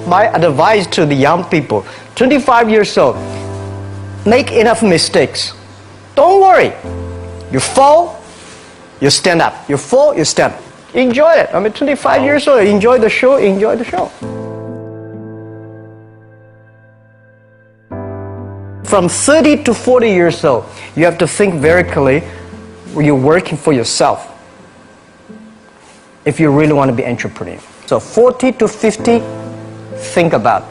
my advice to the young people, 25 years old, make enough mistakes. Don't worry. You fall, you stand up. You fall, you stand up. Enjoy it. I mean, 25 years old, enjoy the show, enjoy the show. From 30 to 40 years old, you have to think very clearly, you're working for yourself if you really want to be an entrepreneur. So 40 to 50, think about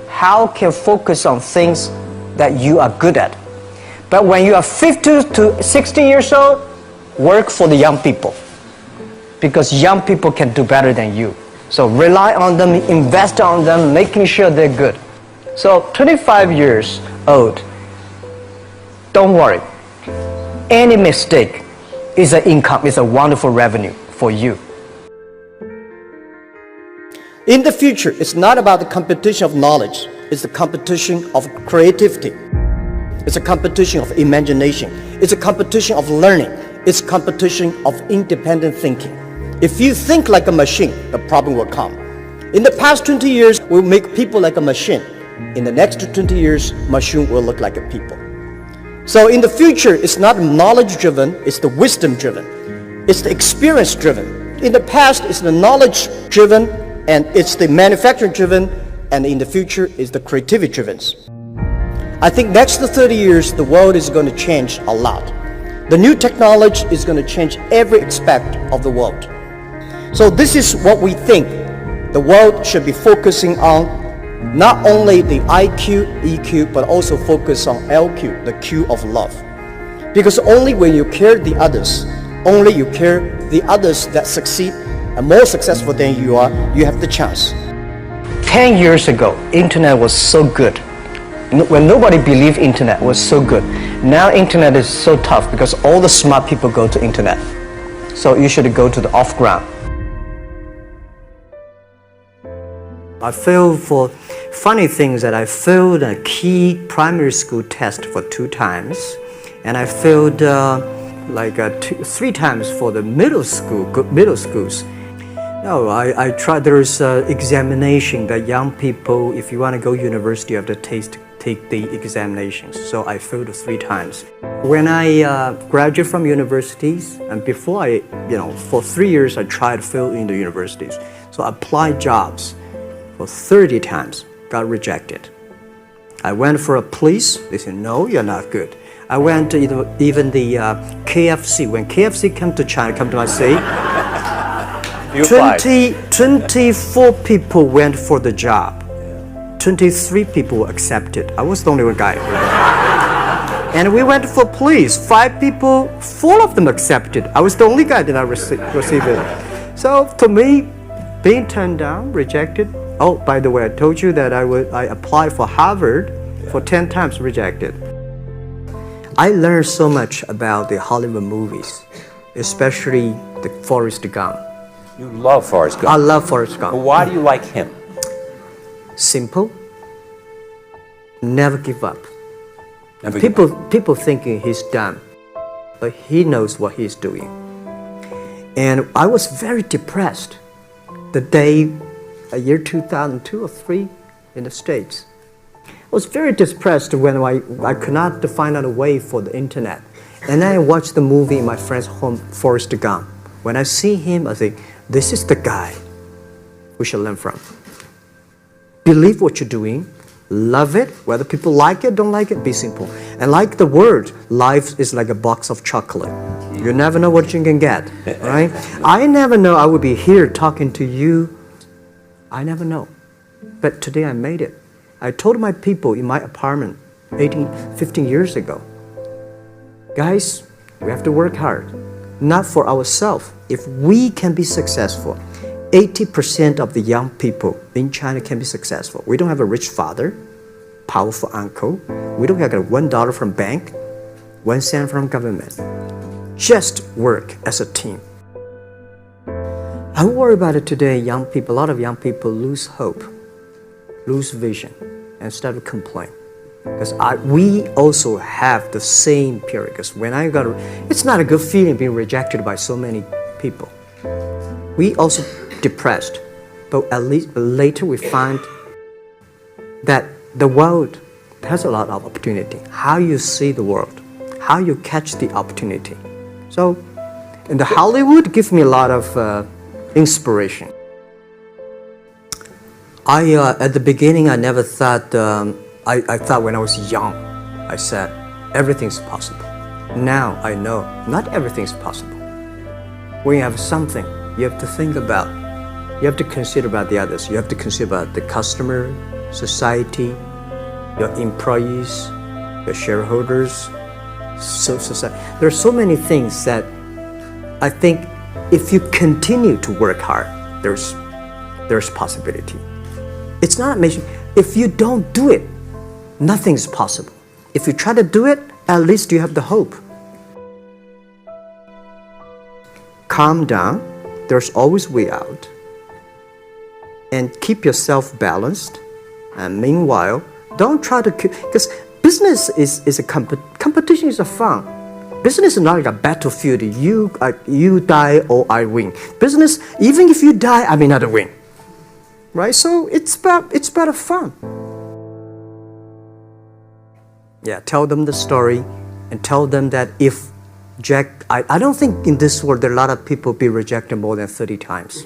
how can focus on things that you are good at. But when you are 50 to 60 years old, work for the young people, because young people can do better than you. So rely on them, invest on them, making sure they're good. So 25 years old, don't worry. Any mistake is an income, is a wonderful revenue for you. In the future, it's not about the competition of knowledge. It's the competition of creativity. It's a competition of imagination. It's a competition of learning. It's a competition of independent thinking. If you think like a machine, the problem will come. In the past 20 years, we'll make people like a machine. In the next 20 years, machine will look like a people. So in the future, it's not knowledge-driven, it's the wisdom-driven. It's the experience-driven. In the past, it's the knowledge-driven, and it's the manufacturing-driven, and in the future, it's the creativity-driven. I think next 30 years, the world is going to change a lot. The new technology is going to change every aspect of the world. So this is what we think the world should be focusing on, not only the IQ, EQ, but also focus on LQ, the Q of love. Because only when you care the others, only you care the others that succeed and more successful than you are, you have the chance. 10 years ago, internet was so good. When nobody believed internet was so good. Now internet is so tough because all the smart people go to internet. So you should go to the off-ground. I failed for funny things that I failed a key primary school test for 2 times, and I failed 3 times for the middle schools. No, I tried. There's examination that young people, if you want to go university, you have to take the examinations. So I failed 3 times. When I graduated from universities, and before for 3 years I tried to fill in the universities. So I applied jobs for 30 times, got rejected. I went for a police, they said, no, you're not good. I went to even the KFC. When KFC came to China, come to my city, 24 people went for the job. 23 people were accepted. I was the only one guy. And we went for police. 5 people, 4 of them accepted. I was the only guy that I received it. So to me, being turned down, rejected. Oh, by the way, I told you that I applied for Harvard for 10 times, rejected. I learned so much about the Hollywood movies, especially the Forrest Gump. You love Forrest Gump. I love Forrest Gump. But why do you like him? Simple. Never give up. People thinking he's dumb, but he knows what he's doing. And I was very depressed the day, year 2002 or 3 in the States. I was very depressed when I could not find out a way for the internet. And then I watched the movie in my friend's home, Forrest Gump. When I see him, I think, this is the guy we should learn from. Believe what you're doing, love it, whether people like it, don't like it, be simple. And like the word, life is like a box of chocolate. You never know what you can get, right? I never know I would be here talking to you. I never know. But today I made it. I told my people in my apartment 15 years ago, guys, we have to work hard, not for ourselves. If we can be successful, 80% of the young people in China can be successful. We don't have a rich father, powerful uncle. We don't have $1 from bank, 1 cent from government. Just work as a team. I worry about it today. Young people, a lot of young people lose hope, lose vision, and start to complain. Because we also have the same period. Because when it's not a good feeling being rejected by so many people. We also depressed, but at least later we find that the world has a lot of opportunity. How you see the world, how you catch the opportunity. So, and the Hollywood gives me a lot of inspiration. At the beginning, I never thought, I thought when I was young, I said, everything's possible. Now I know not everything's possible. When you have something, you have to think about, you have to consider about the others. You have to consider about the customer, society, your employees, your shareholders, society. There are so many things that I think if you continue to work hard, there's possibility. It's not amazing. If you don't do it, nothing's possible. If you try to do it, at least you have the hope. Calm down. There's always way out. And keep yourself balanced. And meanwhile, don't try to keep, because business is a competition is a fun. Business is not like a battlefield. You die or I win. Business, even if you die, I may not win. Right? So it's about fun. Yeah, tell them the story and tell them that if Jack, I don't think in this world there are a lot of people be rejected more than 30 times.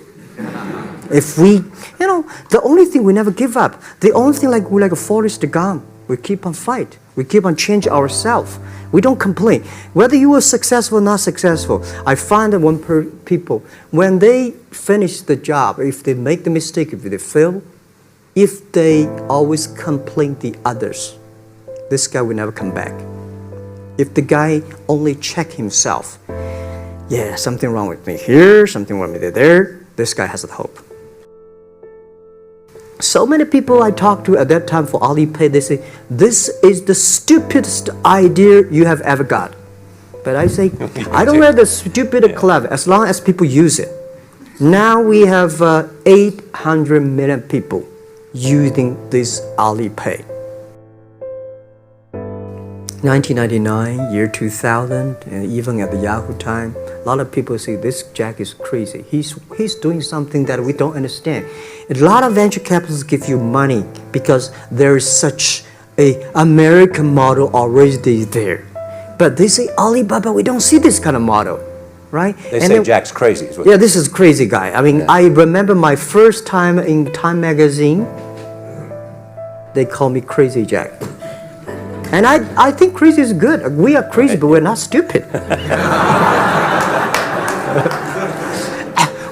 If we, the only thing we never give up, the only thing we're like a Forrest Gump, we keep on fight, we keep on changing ourselves. We don't complain. Whether you were successful or not successful, I find that people, when they finish the job, if they make the mistake, if they fail, if they always complain the others, this guy will never come back. If the guy only check himself, yeah, something wrong with me here, something wrong with me there, this guy has a hope. So many people I talked to at that time for Alipay, they say, this is the stupidest idea you have ever got. But I say, I don't have the stupid or clever, as long as people use it. Now we have 800 million people using this Alipay. 1999, year 2000, and even at the Yahoo time, a lot of people say this Jack is crazy. He's doing something that we don't understand. A lot of venture capitalists give you money because there is such a American model already there. But they say Alibaba, we don't see this kind of model, right? They say Jack's crazy. Yeah, this is crazy guy. I mean, I remember my first time in Time magazine, they call me Crazy Jack. And I think crazy is good. We are crazy, but we're not stupid.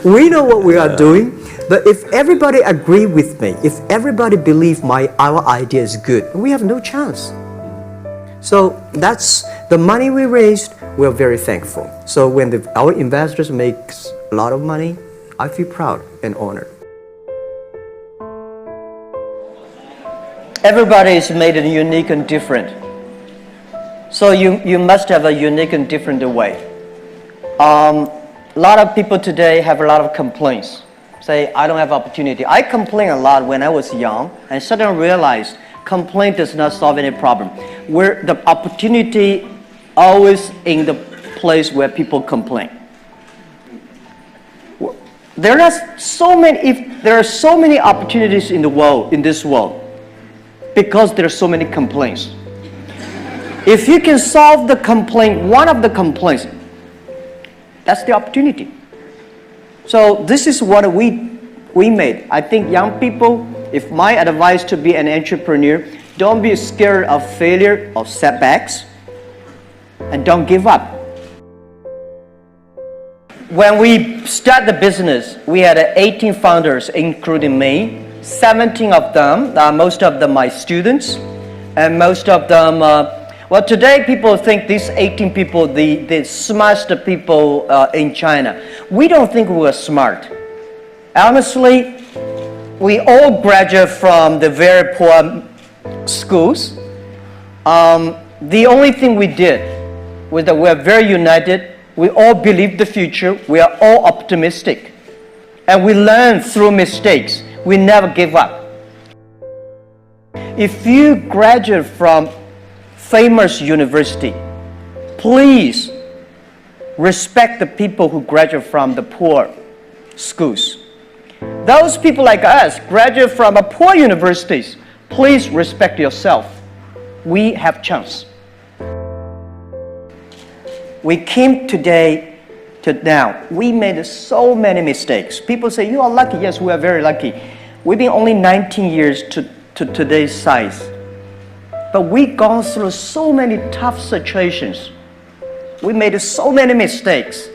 We know what we are doing, but if everybody agree with me, if everybody believe our idea is good, we have no chance. So that's the money we raised. We're very thankful. So when our investors make a lot of money, I feel proud and honored. Everybody is made unique and different. So you must have a unique and different way. A lot of people today have a lot of complaints. Say, I don't have opportunity. I complain a lot when I was young and suddenly realized complaint does not solve any problem. Where the opportunity always in the place where people complain. There are so many opportunities in the world, in this world, because there are so many complaints. If you can solve the complaint, one of the complaints, that's the opportunity. So this is what we made. I think young people, if my advice to be an entrepreneur, don't be scared of failure or setbacks, and don't give up. When we start the business, we had 18 founders, including me. 17 of them, most of them my students, and most of them, well, today people think these 18 people, the smartest people in China. We don't think we're smart. Honestly, we all graduate from the very poor schools. The only thing we did was that we're very united. We all believe the future. We are all optimistic. And we learn through mistakes. We never give up. If you graduate from famous university, please respect the people who graduate from the poor schools. Those people like us graduate from a poor universities. Please respect yourself. We have chance. We came today to now. We made so many mistakes. People say, you are lucky. Yes, we are very lucky. We've been only 19 years to today's size. But we've gone through so many tough situations. We made so many mistakes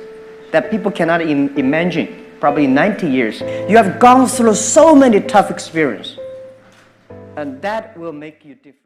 that people cannot imagine. Probably 90 years. You have gone through so many tough experiences. And that will make you different.